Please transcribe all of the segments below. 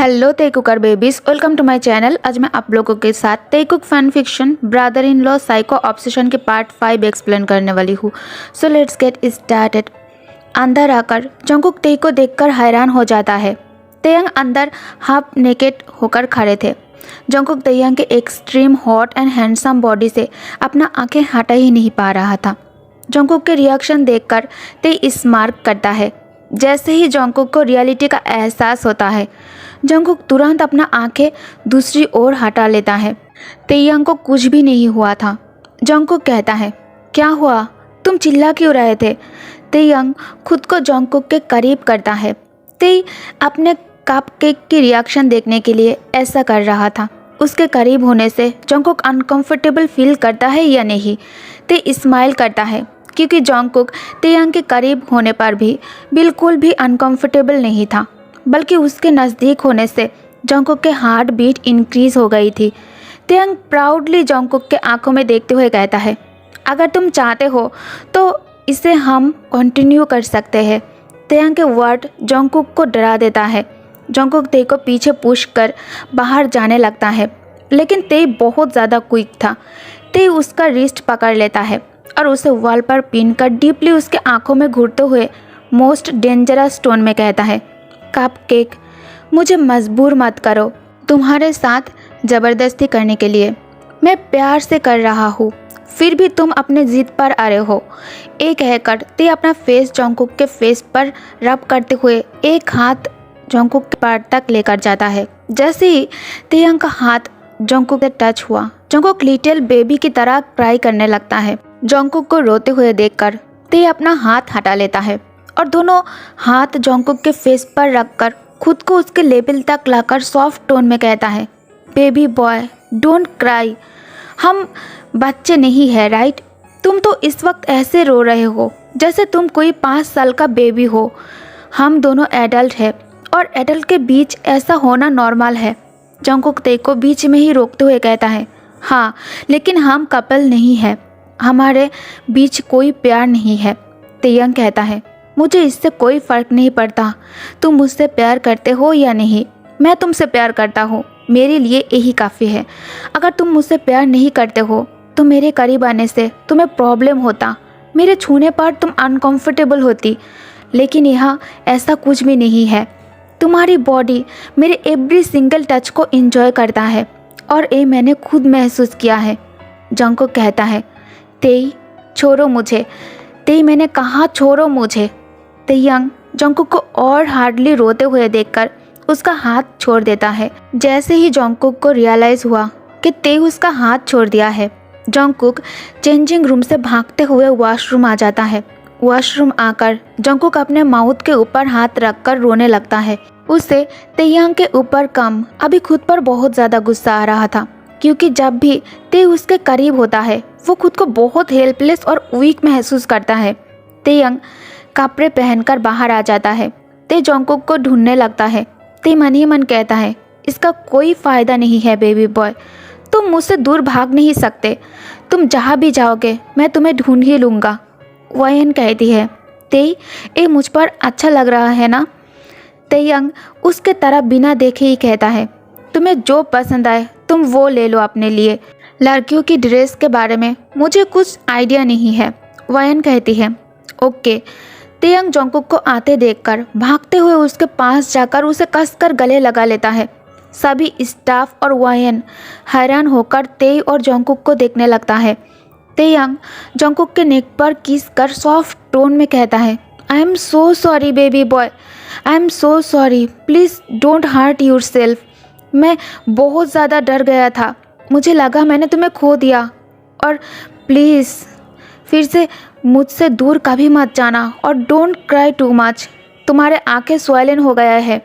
Hello Taekooker babies, welcome to my channel. आज मैं आप लोगों के साथ Taekook fan fiction brother in law psycho obsession के पार्ट 5 एक्सप्लेन करने वाली हूँ। So let's get started. अंदर आकर जंगकुक तेई को देखकर हैरान हो जाता है। तेयंग अंदर हाफ नेकेड होकर खड़े थे। जंगकुक तेयंग के extreme hot and handsome body से अपना आंखें हटा ही नहीं पा रहा था। जंगकुक के रिएक्शन देखकर तेई स्मार्क करता है। जैसे ही जंगकुक को रियलिटी का एहसास होता है, जंगकुक तुरंत अपना आंखें दूसरी ओर हटा लेता है। तेयंग को कुछ भी नहीं हुआ था। जंगकुक कहता है, क्या हुआ, तुम चिल्ला क्यों रहे थे? तेयंग खुद को जंगकुक के करीब करता है। तेई अपने कप केक की रिएक्शन देखने के लिए ऐसा कर रहा था। उसके करीब होने से जंगकुक अनकंफर्टेबल फील करता है या नहीं? तेई स्माइल करता है क्योंकि जंगकुक तेयंग के करीब होने पर भी बिल्कुल भी अनकंफर्टेबल नहीं था, बल्कि उसके नज़दीक होने से जंगकुक के हार्ट बीट इंक्रीज हो गई थी। तेयंग प्राउडली जंगकुक के आंखों में देखते हुए कहता है, अगर तुम चाहते हो तो इसे हम कंटिन्यू कर सकते हैं। तेयंग के वर्ड जंगकुक को डरा देता है। जंगकुक तेई को पीछे पुश कर बाहर जाने लगता है, लेकिन तेई बहुत ज़्यादा क्विक था। तेई उसका रिस्ट पकड़ लेता है और उसे वॉल पर पिन कर डीपली उसके आंखों में घूरते हुए मोस्ट डेंजरस टोन में कहता है, कप केक, मुझे मजबूर मत करो तुम्हारे साथ ज़बरदस्ती करने के लिए। मैं प्यार से कर रहा हूँ, फिर भी तुम अपने ज़िद पर आ रहे हो। एक कहकर ते अपना फेस जंगकुक के फेस पर रब करते हुए एक हाथ जंगकुक के पैर तक लेकर जाता है। जैसे ही तेयंग का हाथ जंगकुक से टच हुआ, जंगकुक लिटिल बेबी की तरह क्राई करने लगता है। जंगकुक को रोते हुए देखकर ते अपना हाथ हटा लेता है और दोनों हाथ जंगकुक के फेस पर रखकर खुद को उसके लेवल तक लाकर सॉफ्ट टोन में कहता है, बेबी बॉय डोंट क्राई, हम बच्चे नहीं है राइट? तुम तो इस वक्त ऐसे रो रहे हो जैसे तुम कोई 5 साल का बेबी हो। हम दोनों एडल्ट हैं और एडल्ट के बीच ऐसा होना नॉर्मल है। जंगकुक तेई को बीच में ही रोकते हुए कहता है, हाँ लेकिन हम कपल नहीं है, हमारे बीच कोई प्यार नहीं है। तेयंग कहता है, मुझे इससे कोई फ़र्क नहीं पड़ता तुम मुझसे प्यार करते हो या नहीं, मैं तुमसे प्यार करता हूँ, मेरे लिए यही काफ़ी है। अगर तुम मुझसे प्यार नहीं करते हो तो मेरे करीब आने से तुम्हें प्रॉब्लम होता, मेरे छूने पर तुम अनकंफर्टेबल होती, लेकिन यहाँ ऐसा कुछ भी नहीं है। तुम्हारी बॉडी मेरे एवरी सिंगल टच को एंजॉय करता है और ये मैंने खुद महसूस किया है। जंगकुक कहता है, तेई छोड़ो मुझे, तेई मैंने कहा छोड़ो मुझे। तेयंग जंगकुक को और हार्डली रोते हुए देखकर उसका हाथ छोड़ देता है। जैसे ही जंगकुक को रियलाइज़ हुआ कि तेई उसका हाथ छोड़ दिया है, जंगकुक चेंजिंग रूम से भागते हुए वॉशरूम आ जाता है। वॉशरूम आकर जंगकुक अपने माउथ के ऊपर हाथ रखकर रोने लगता है। उसे तेयंग के ऊपर कम अभी खुद पर बहुत ज़्यादा गुस्सा आ रहा था, क्योंकि जब भी तेई उसके करीब होता है वो खुद को बहुत हेल्पलेस और वीक महसूस करता है। तेयंग कपड़े पहनकर बाहर आ जाता है। तेई जंगकुक को ढूंढने लगता है। तेई मन ही मन कहता है, इसका कोई फ़ायदा नहीं है बेबी बॉय, तुम मुझसे दूर भाग नहीं सकते, तुम जहाँ भी जाओगे मैं तुम्हें ढूंढ ही लूँगा। वायन कहती है, तेई ये मुझ पर अच्छा लग रहा है ना? तेयंग उसके तरफ बिना देखे ही कहता है, तुम्हें जो पसंद आए तुम वो ले लो अपने लिए, लड़कियों की ड्रेस के बारे में मुझे कुछ आइडिया नहीं है। वायन कहती है, ओके। तेयंग जंगकुक को आते देखकर भागते हुए उसके पास जाकर उसे कसकर गले लगा लेता है। सभी स्टाफ और वायन हैरान होकर तेई और जंगकुक को देखने लगता है। तेयंग जंगकुक के नेक पर किस कर सॉफ्ट टोन में कहता है, I am so sorry baby boy, I am so sorry, please don't hurt yourself. मैं बहुत ज़्यादा डर गया था, मुझे लगा मैंने तुम्हें खो दिया, और प्लीज़ फिर से मुझसे दूर कभी मत जाना और डोंट क्राई टू मच, तुम्हारे आंखें स्वैलन हो गया है।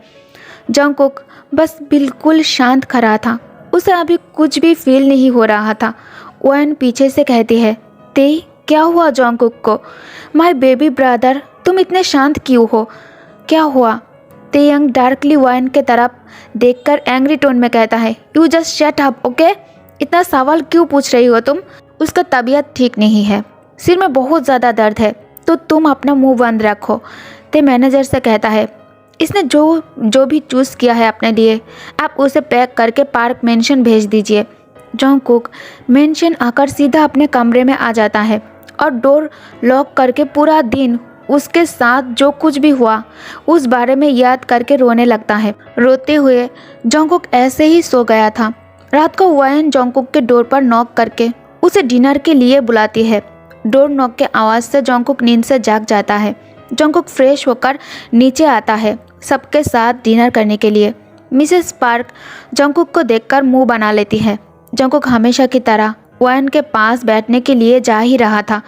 जंगकुक बस बिल्कुल शांत खड़ा था, उसे अभी कुछ भी फील नहीं हो रहा था। वायन पीछे से कहती है, तेई क्या हुआ जंगकुक को? माय बेबी ब्रदर तुम इतने शांत क्यों हो, क्या हुआ? तेयंग डार्कली वायन के तरफ देखकर एंग्री टोन में कहता है, you just shut up okay, इतना सवाल क्यों पूछ रही हो तुम? उसका तबीयत ठीक नहीं है, सिर में बहुत ज़्यादा दर्द है, तो तुम अपना मुंह बंद रखो। ते मैनेजर से कहता है, इसने जो जो भी चूज़ किया है अपने लिए, आप उसे पैक करके पार्क मेंशन भेज दीजिए। जॉन्गकुक मेंशन आकर सीधा अपने कमरे में आ जाता है और डोर लॉक करके पूरा दिन उसके साथ जो कुछ भी हुआ उस बारे में याद करके रोने लगता है। रोते हुए जॉन्गकुक ऐसे ही सो गया था। रात को वायन जॉन्गकुक के डोर पर नॉक करके उसे डिनर के लिए बुलाती है। डोर नॉक के आवाज़ से जॉन्गकुक नींद से जाग जाता है। जॉन्गकुक फ्रेश होकर नीचे आता है सबके साथ डिनर करने के लिए। मिसेस पार्क जॉन्गकुक को देखकर मुंह बना लेती है। जॉन्गकुक हमेशा की तरह वायन के पास बैठने के लिए जा ही रहा था,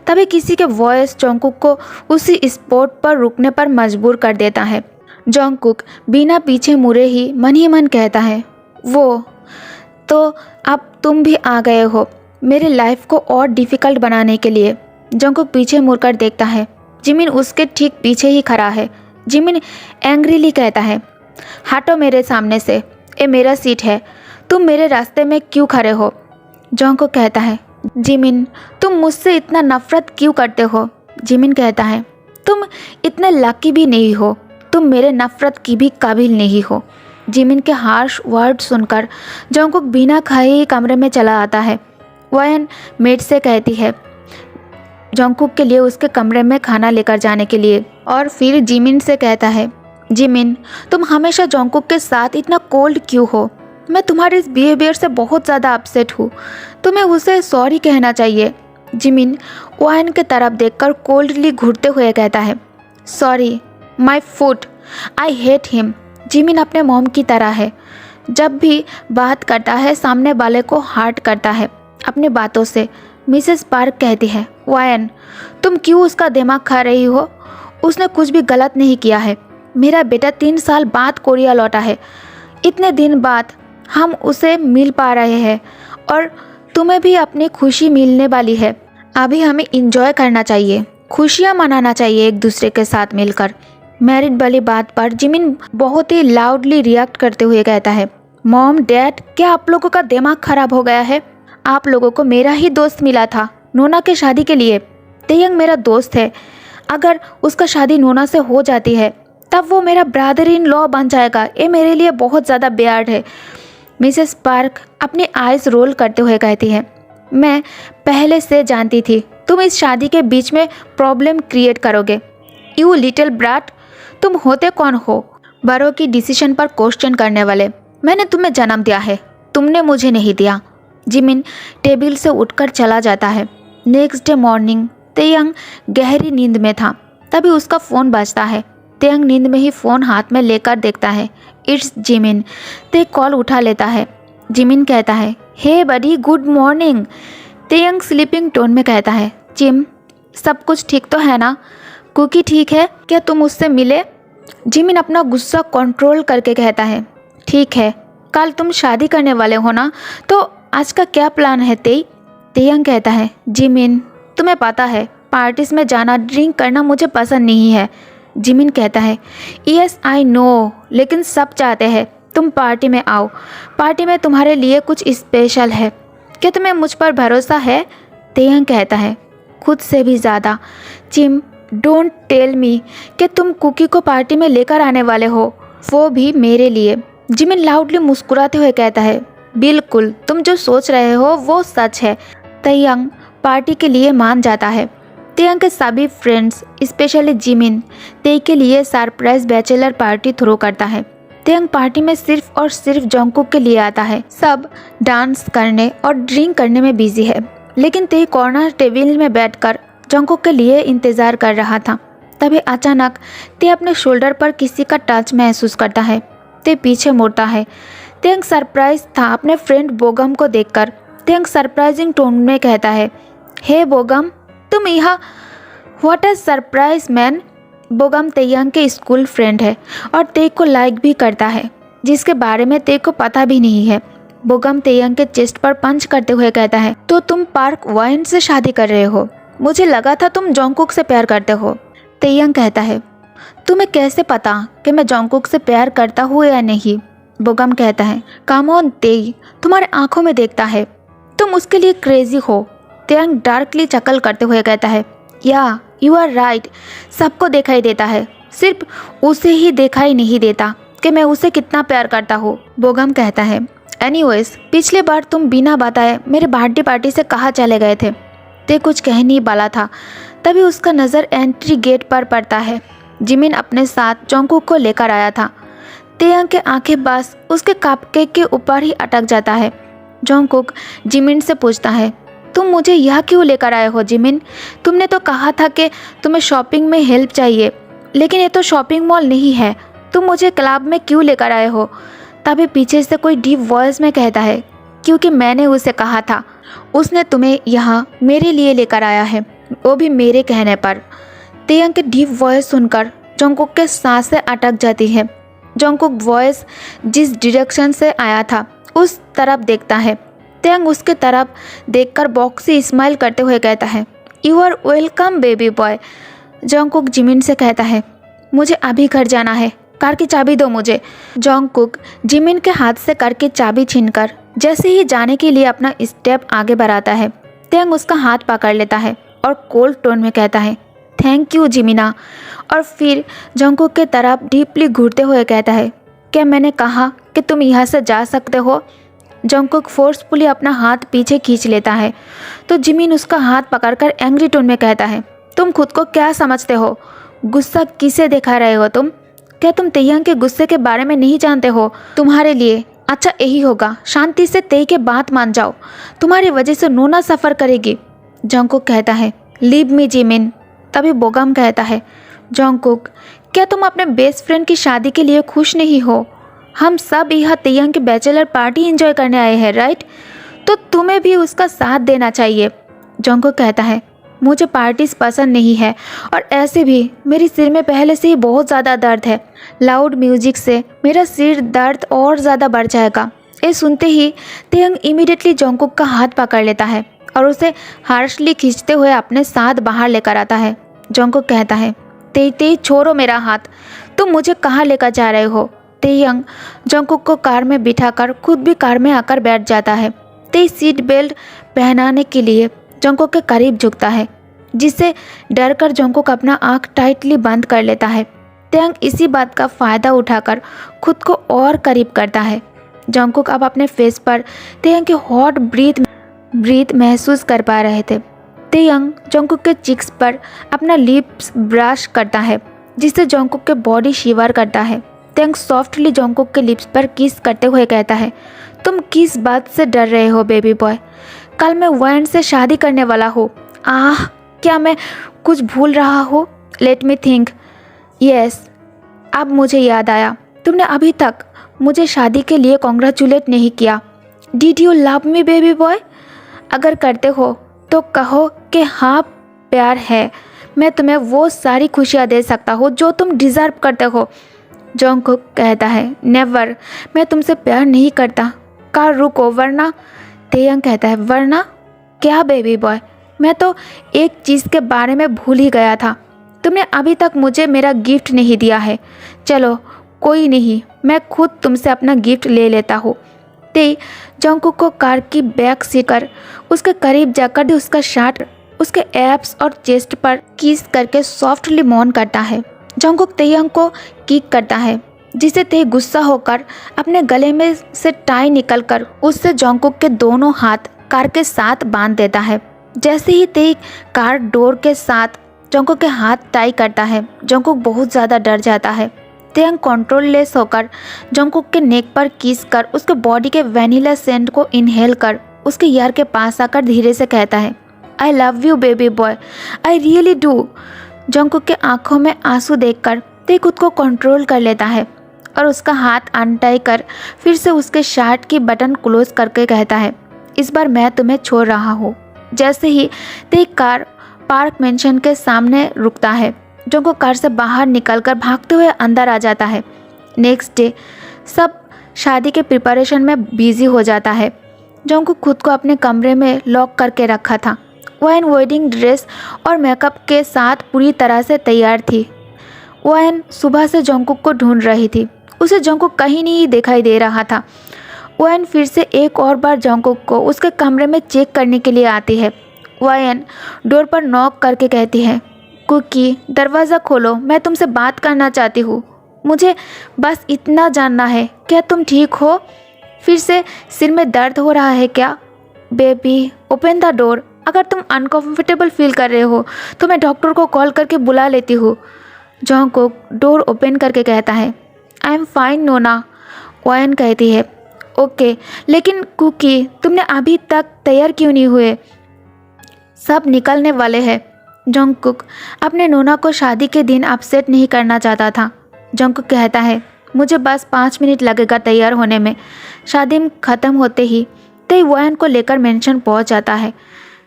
तभी किसी के वॉइस जॉन्गकुक को उसी स्पॉट पर रुकने पर मजबूर कर देता है। जॉन्गकुक बिना पीछे मुड़े ही मन कहता है, वो तो अब तुम भी आ गए हो मेरे लाइफ को और डिफ़िकल्ट बनाने के लिए। जॉन्गकुक पीछे मुड़कर देखता है। जिमिन उसके ठीक पीछे ही खड़ा है। जिमिन एंग्रीली कहता है, हटो मेरे सामने से, ये मेरा सीट है, तुम मेरे रास्ते में क्यों खड़े हो। जॉन्गकुक कहता है, जिमिन तुम मुझसे इतना नफरत क्यों करते हो। जिमिन कहता है, तुम इतने लकी भी नहीं हो, तुम मेरे नफरत की भी काबिल नहीं हो। जिमिन के हार्श वर्ड सुनकर जॉन्गकुक बिना खाए ही कमरे में चला आता है। वायन मेड से कहती है जॉन्गकुक के लिए उसके कमरे में खाना लेकर जाने के लिए, और फिर जिमिन से कहता है, जिमिन तुम हमेशा जॉन्गकुक के साथ इतना कोल्ड क्यों हो। मैं तुम्हारे इस बिहेवियर से बहुत ज़्यादा अपसेट हूँ, तुम्हें उसे सॉरी कहना चाहिए। जिमिन वायन के तरफ देखकर कोल्डली घूरते हुए कहता है, sorry my foot, I hate him. Jimin अपने मॉम की तरह है, जब भी बात करता है सामने वाले को हर्ट करता है अपनी बातों से। मिसेस पार्क कहती है, वायन तुम क्यों उसका दिमाग खा रही हो, उसने कुछ भी गलत नहीं किया है। मेरा बेटा 3 साल बाद कोरिया लौटा है, इतने दिन बाद हम उसे मिल पा रहे हैं और तुम्हें भी अपनी खुशी मिलने वाली है। अभी हमें इंजॉय करना चाहिए, खुशियाँ मनाना चाहिए एक दूसरे के साथ मिलकर। मैरिड वाली बात पर जिमिन बहुत ही लाउडली रिएक्ट करते हुए कहता है, मॉम डैड क्या आप लोगों का दिमाग खराब हो गया है। आप लोगों को मेरा ही दोस्त मिला था नोना के शादी के लिए। तेयंग मेरा दोस्त है, अगर उसका शादी नोना से हो जाती है तब वो मेरा ब्रदर इन लॉ बन जाएगा। ये मेरे लिए बहुत ज़्यादा बैड है। मिसेस पार्क अपनी आइज़ रोल करते हुए कहती है, मैं पहले से जानती थी तुम इस शादी के बीच में प्रॉब्लम क्रिएट करोगे। यू लिटिल ब्रैट, तुम होते कौन हो बड़ों की डिसीजन पर क्वेश्चन करने वाले। मैंने तुम्हें जन्म दिया है, तुमने मुझे नहीं दिया। जिमिन टेबल से उठकर चला जाता है। नेक्स्ट डे मॉर्निंग तेयंग गहरी नींद में था, तभी उसका फ़ोन बजता है। तेयंग नींद में ही फ़ोन हाथ में लेकर देखता है, इट्स जिमिन। ते कॉल उठा लेता है। जिमिन कहता है, हे बडी गुड मॉर्निंग। तेयंग स्लीपिंग टोन में कहता है, जिम सब कुछ ठीक तो है ना, कुकी ठीक है, क्या तुम उससे मिले। जिमिन अपना गुस्सा कंट्रोल करके कहता है, ठीक है, कल तुम शादी करने वाले हो ना, तो आज का क्या प्लान है तेयंग कहता है, जिमिन तुम्हें पता है पार्टीज में जाना ड्रिंक करना मुझे पसंद नहीं है। जिमिन कहता है, यस आई नो, लेकिन सब चाहते हैं तुम पार्टी में आओ, पार्टी में तुम्हारे लिए कुछ स्पेशल है, क्या तुम्हें मुझ पर भरोसा है। तेयंग कहता है, खुद से भी ज़्यादा। जिम डोंट टेल मी कि तुम कुकी को पार्टी में लेकर आने वाले हो, वो भी मेरे लिए। जिमिन लाउडली मुस्कुराते हुए कहता है, बिल्कुल तुम जो सोच रहे हो वो सच है। तेयंग पार्टी के लिए मान जाता है। तेयंग के सभी फ्रेंड्स स्पेशली जिमिन तेई के लिए सरप्राइज बैचलर पार्टी थ्रो करता है। तेयंग पार्टी में सिर्फ और सिर्फ जॉन्गकुक के लिए आता है। सब डांस करने और ड्रिंक करने में बिजी है, लेकिन तेई कॉर्नर टेबल में बैठकर जॉन्गकुक के लिए इंतज़ार कर रहा था। तभी अचानक ते अपने शोल्डर पर किसी का टच महसूस करता है। ते पीछे मुड़ता है। तेयंग सरप्राइज था अपने फ्रेंड बोगम को देखकर। तेयंग सरप्राइजिंग टोन में कहता है, हे बोगम तुम यहाँ। What is surprise man. Bogum Taehyung के स्कूल फ्रेंड है और ते को लाइक भी करता है, जिसके बारे में ते को पता भी नहीं है। बोगम तेयंग के चेस्ट पर पंच करते हुए कहता है, तो तुम पार्क वाइन से शादी कर रहे हो, मुझे लगा था तुम जॉन्गकुक से प्यार करते हो। तेयंग कहता है, तुम्हें कैसे पता कि मैं जॉन्गकुक से प्यार करता हूँ या नहीं। बोगम कहता है, कम ऑन तेई, तुम्हारे आंखों में देखता है, तुम उसके लिए क्रेजी हो। तेयंग डार्कली चकल करते हुए कहता है, या यू आर राइट, सबको दिखाई देता है, सिर्फ उसे ही दिखाई नहीं देता कि मैं उसे कितना प्यार करता हूँ। बोगम कहता है, एनीवेज पिछले बार तुम बिना बताए मेरे बर्थडे पार्टी से कहाँ चले गए थे? ते कुछ कहने वाला था, तभी उसका नज़र एंट्री गेट पर पड़ता है। जिमिन अपने साथ जोंगकुक को लेकर आया था। तेयंग के आंखें बस उसके कपकेक के ऊपर ही अटक जाता है। जोंगकुक जिमिन से पूछता है, तुम मुझे यह क्यों लेकर आए हो जिमिन? तुमने तो कहा था कि तुम्हें शॉपिंग में हेल्प चाहिए, लेकिन ये तो शॉपिंग मॉल नहीं है। तुम मुझे क्लब में क्यों लेकर आए हो? तभी पीछे से कोई डीप वॉइस में कहता है, क्योंकि मैंने उसे कहा था, उसने तुम्हें यहाँ मेरे लिए लेकर आया है, वो भी मेरे कहने पर। तेयंग के डीप वॉइस सुनकर जोंगकुक के सांसें अटक जाती है। जोंगकुक वॉइस जिस डायरेक्शन से आया था उस तरफ देखता है। तेयंग उसके तरफ देखकर बॉक्सी स्माइल करते हुए कहता है, you are welcome baby boy. Jungkook Jimin से कहता है, मुझे अभी घर जाना है, कार की चाबी दो मुझे। जोंगकुक जिमिन के हाथ से कार की चाबी छीनकर जैसे ही जाने के लिए अपना स्टेप आगे बढ़ाता है, तेयंग उसका हाथ पकड़ लेता है और कोल्ड टोन में कहता है, थैंक यू जिमिना। और फिर जोंगकुक के तरफ डीपली घूरते हुए कहता है, क्या मैंने कहा कि तुम यहाँ से जा सकते हो? जोंगकुक फोर्सफुली अपना हाथ पीछे खींच लेता है तो जिमिन उसका हाथ पकड़कर एंग्री टोन में कहता है, तुम खुद को क्या समझते हो? गुस्सा किसे दिखा रहे हो तुम? क्या तुम तेयंग के गुस्से के बारे में नहीं जानते हो? तुम्हारे लिए अच्छा यही होगा, शांति से तेई के बात मान जाओ, तुम्हारी वजह से नोना सफ़र करेगी। जोंगकुक कहता है, लीव मी जिमिन। तभी बोगम कहता है, जोंगकुक क्या तुम अपने बेस्ट फ्रेंड की शादी के लिए खुश नहीं हो? हम सब यहाँ तेयंग की बैचलर पार्टी एंजॉय करने आए हैं, राइट? तो तुम्हें भी उसका साथ देना चाहिए। जोंगकुक कहता है, मुझे पार्टीज पसंद नहीं है और ऐसे भी मेरे सिर में पहले से ही बहुत ज़्यादा दर्द है। लाउड म्यूजिक से मेरा सिर दर्द और ज़्यादा बढ़ जाएगा। ये सुनते ही तेयंग इमीडिएटली जोंगकुक का हाथ पकड़ लेता है और उसे हार्शली खींचते हुए अपने साथ बाहर लेकर आता है। जोंगकुक कहता है, तेई छोड़ो मेरा हाथ, तुम मुझे कहाँ लेकर जा रहे हो? तेयंग जोंगकुक को कार में बिठाकर खुद भी कार में आकर बैठ जाता है। तेई सीट बेल्ट पहनाने के लिए जोंगकुक के करीब झुकता है, जिससे डरकर जोंगकुक अपना आँख टाइटली बंद कर लेता है। तेयंग इसी बात का फ़ायदा उठाकर खुद को और करीब करता है। जोंगकुक अब अपने फेस पर तेयंग के हॉट ब्रीथ महसूस कर पा रहे थे। तेयंग जोंगकुक के चिक्स पर अपना लिप्स ब्रश करता है, जिससे जोंगकुक के बॉडी शिवर करता है। तेयंग सॉफ्टली जोंगकुक के लिप्स पर किस करते हुए कहता है, तुम किस बात से डर रहे हो बेबी बॉय? कल मैं वैन से शादी करने वाला हूँ। आह, क्या मैं कुछ भूल रहा हूँ? Let me think. यस, अब मुझे याद आया, तुमने अभी तक मुझे शादी के लिए कॉन्ग्रेचुलेट नहीं किया। Did you love me baby boy? अगर करते हो तो कहो कि हाँ प्यार है, मैं तुम्हें वो सारी खुशियाँ दे सकता हूँ जो तुम डिज़र्व करते हो। जोंगकुक कहता है, नेवर, मैं तुमसे प्यार नहीं करता। कार रुको वरना। तेयंग कहता है, वरना क्या बेबी बॉय? मैं तो एक चीज़ के बारे में भूल ही गया था, तुमने अभी तक मुझे मेरा गिफ्ट नहीं दिया है। चलो कोई नहीं, मैं खुद तुमसे अपना गिफ्ट ले लेता हूँ। ते जोंगकुक को कार की बैक सीट कर उसके करीब जाकर उसका शर्ट उसके एब्स और चेस्ट पर किस करके सॉफ्टली मौन करता है। जोंगकुक तेयंग को किक करता है, जिसे ते गुस्सा होकर अपने गले में से टाई निकलकर उससे जोंगकुक के दोनों हाथ कार के साथ बांध देता है। जैसे ही ते कार डोर के साथ जोंगकुक के हाथ टाई करता है, जोंगकुक बहुत ज़्यादा डर जाता है। तेयंग कंट्रोललेस होकर जोंगकुक के नेक पर किस कर उसके बॉडी के वैनिला सेंट को इनहेल कर उसके ईयर के पास आकर धीरे से कहता है, I love you baby boy, I really do. Jungkook के आंखों में आंसू देखकर ते खुद को कंट्रोल कर लेता है और उसका हाथ अनटाई कर फिर से उसके शर्ट की बटन क्लोज करके कहता है, इस बार मैं तुम्हें छोड़ रहा हूँ। जैसे ही ते कार पार्क मेंशन के सामने रुकता है, जोंगकुक कार से बाहर निकलकर भागते हुए अंदर आ जाता है। नेक्स्ट डे सब शादी के प्रिपरेशन में बिजी हो जाता है। जोंगकुक खुद को अपने कमरे में लॉक करके रखा था। वैन वेडिंग ड्रेस और मेकअप के साथ पूरी तरह से तैयार थी। वैन सुबह से जोंगकुक को ढूंढ रही थी, उसे जोंगकुक कहीं नहीं दिखाई दे रहा था। वैन फिर से एक और बार जोंगकुक को उसके कमरे में चेक करने के लिए आती है। वैन डोर पर नॉक करके कहती है, कुकी, दरवाज़ा खोलो, मैं तुमसे बात करना चाहती हूँ। मुझे बस इतना जानना है, क्या तुम ठीक हो? फिर से सिर में दर्द हो रहा है क्या? Baby, open the door. अगर तुम अनकंफर्टेबल फील कर रहे हो तो मैं डॉक्टर को कॉल करके बुला लेती हूँ। जॉन्गकुक डोर ओपन करके कहता है, आई एम फाइन नोना। वयन कहती है, ओके, लेकिन कुकी, तुमने अभी तक तैयार क्यों नहीं हुए? सब निकलने वाले हैं। जॉन्गकुक अपने नोना को शादी के दिन अपसेट नहीं करना चाहता था। जॉन्गकुक कहता है, मुझे बस 5 मिनट लगेगा तैयार होने में। शादी ख़त्म होते ही तेवयन को लेकर मेंशन पहुंच जाता है।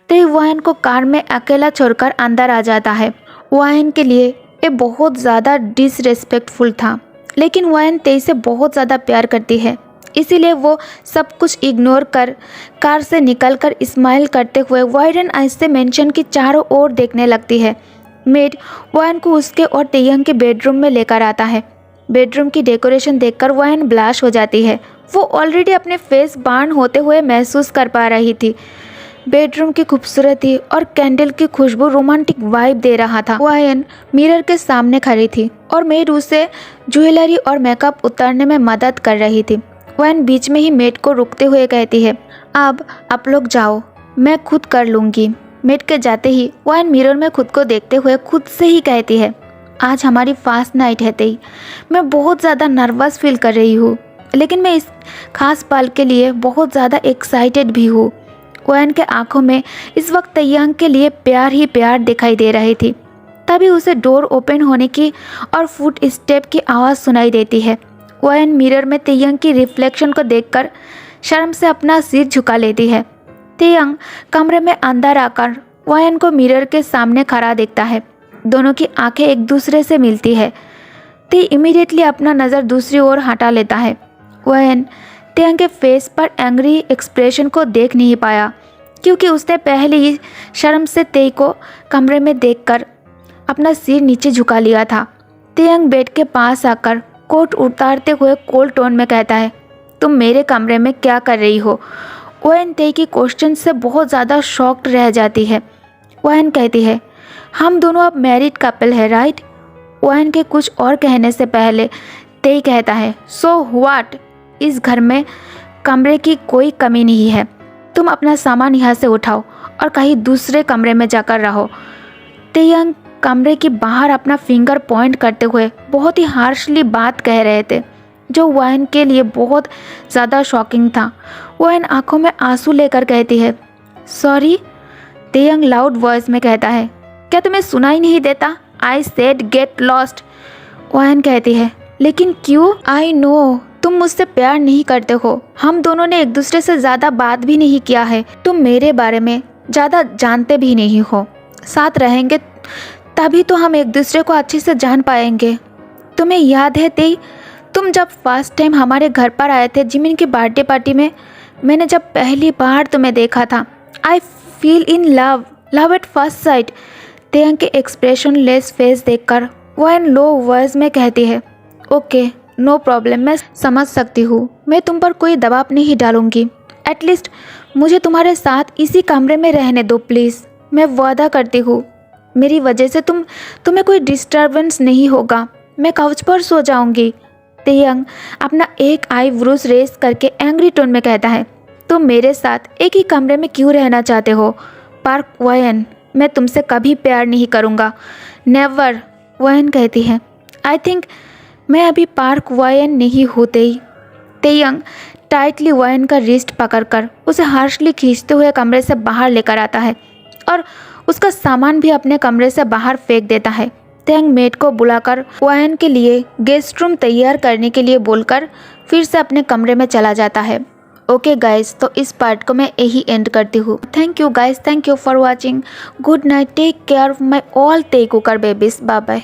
तेवयन को कार में अकेला छोड़कर अंदर आ जाता है। वयन के लिए ये बहुत ज़्यादा डिसरेस्पेक्टफुल था, लेकिन वयन तेई से बहुत ज़्यादा प्यार करती है, इसीलिए वो सब कुछ इग्नोर कर कार से निकलकर स्माइल करते हुए वाइडन आइज से मेंशन की चारों ओर देखने लगती है। मेड वयन को उसके और तेयंग के बेडरूम में लेकर आता है। बेडरूम की डेकोरेशन देखकर वयन ब्लाश हो जाती है। वो ऑलरेडी अपने फेस बर्न होते हुए महसूस कर पा रही थी। बेडरूम की खूबसूरती और कैंडल की खुशबू रोमांटिक वाइब दे रहा था। वयन मिरर के सामने खड़ी थी और मेड उसे ज्वेलरी और मेकअप उतारने में मदद कर रही थी। वयन बीच में ही मेड को रुकते हुए कहती है, अब आप लोग जाओ, मैं खुद कर लूँगी। मेड के जाते ही वयन मिरर में खुद को देखते हुए खुद से ही कहती है, आज हमारी फास्ट नाइट है तेई। मैं बहुत ज़्यादा नर्वस फील कर रही हूँ, लेकिन मैं इस खास पल के लिए बहुत ज़्यादा एक्साइटेड भी हूँ। वयन के आंखों में इस वक्त तेयंग के लिए प्यार ही प्यार दिखाई दे रही थी। तभी उसे डोर ओपन होने की और फुट स्टेप की आवाज़ सुनाई देती है। वयन मिरर में तेयंग की रिफ्लेक्शन को देखकर शर्म से अपना सिर झुका लेती है। तेयंग कमरे में अंदर आकर वयन को मिरर के सामने खड़ा देखता है। दोनों की आंखें एक दूसरे से मिलती है। ते इमीडिएटली अपना नज़र दूसरी ओर हटा लेता है। वयन तेयंग के फेस पर एंग्री एक्सप्रेशन को देख नहीं पाया, क्योंकि उसने पहले ही शर्म से तेई को कमरे में देखकर अपना सिर नीचे झुका लिया था। तेयंग बेड के पास आकर कोट उतारते हुए कोल्ड टोन में कहता है, तुम मेरे कमरे में क्या कर रही हो? वयन तेई की क्वेश्चन से बहुत ज़्यादा शॉक्ड रह जाती है। वयन कहती है, हम दोनों अब मैरिड कपल है, राइट? वयन के कुछ और कहने से पहले तेई कहता है, सो व्हाट? इस घर में कमरे की कोई कमी नहीं है। तुम अपना सामान यहाँ से उठाओ और कहीं दूसरे कमरे में जाकर रहो। तेयंग कमरे के बाहर अपना फिंगर पॉइंट करते हुए बहुत ही हार्शली बात कह रहे थे, जो वयन के लिए बहुत ज़्यादा शॉकिंग था। वयन आंखों में आंसू लेकर कहती है, सॉरी। तेयंग लाउड वॉइस में कहता है, क्या तुम्हें सुनाई नहीं देता? I said get lost. वयन कहती है, लेकिन क्यों? आई नो तुम मुझसे प्यार नहीं करते हो। हम दोनों ने एक दूसरे से ज़्यादा बात भी नहीं किया है। तुम मेरे बारे में ज़्यादा जानते भी नहीं हो। साथ रहेंगे तभी तो हम एक दूसरे को अच्छे से जान पाएंगे। तुम्हें याद है तेई, तुम जब फर्स्ट टाइम हमारे घर पर आए थे जिमिन की बर्थडे पार्टी में, मैंने जब पहली बार तुम्हें देखा था, I feel in love, love at first sight. Taehyung के एक्सप्रेशन लेस फेस देखकर वयन लो वॉइस में कहती है, ओके नो प्रॉब्लम, मैं समझ सकती हूँ। मैं तुम पर कोई दबाव नहीं डालूंगी। एटलीस्ट मुझे तुम्हारे साथ इसी कमरे में रहने दो प्लीज़। मैं वादा करती हूँ मेरी वजह से तुम्हें कोई डिस्टर्बेंस नहीं होगा। मैं काउच पर सो जाऊंगी। तेयंग अपना एक आई ब्रूस रेस करके एंग्री टोन में कहता है, तुम मेरे साथ एक ही कमरे में क्यों रहना चाहते हो? पार्क वयन, मैं तुमसे कभी प्यार नहीं करूँगा, नेवर। वयन कहती है, आई थिंक मैं अभी पार्क वयन नहीं होते ही। तेयंग टाइटली वयन का रिस्ट पकड़कर उसे हार्शली खींचते हुए कमरे से बाहर लेकर आता है और उसका सामान भी अपने कमरे से बाहर फेंक देता है। तेयंग मेड को बुलाकर वयन के लिए गेस्ट रूम तैयार करने के लिए बोलकर फिर से अपने कमरे में चला जाता है। ओके गाइस, तो इस पार्ट को मैं यही एंड करती हूँ। Thank you guys, thank you for watching. Good night, take care of my all Taekooker babies. Bye bye.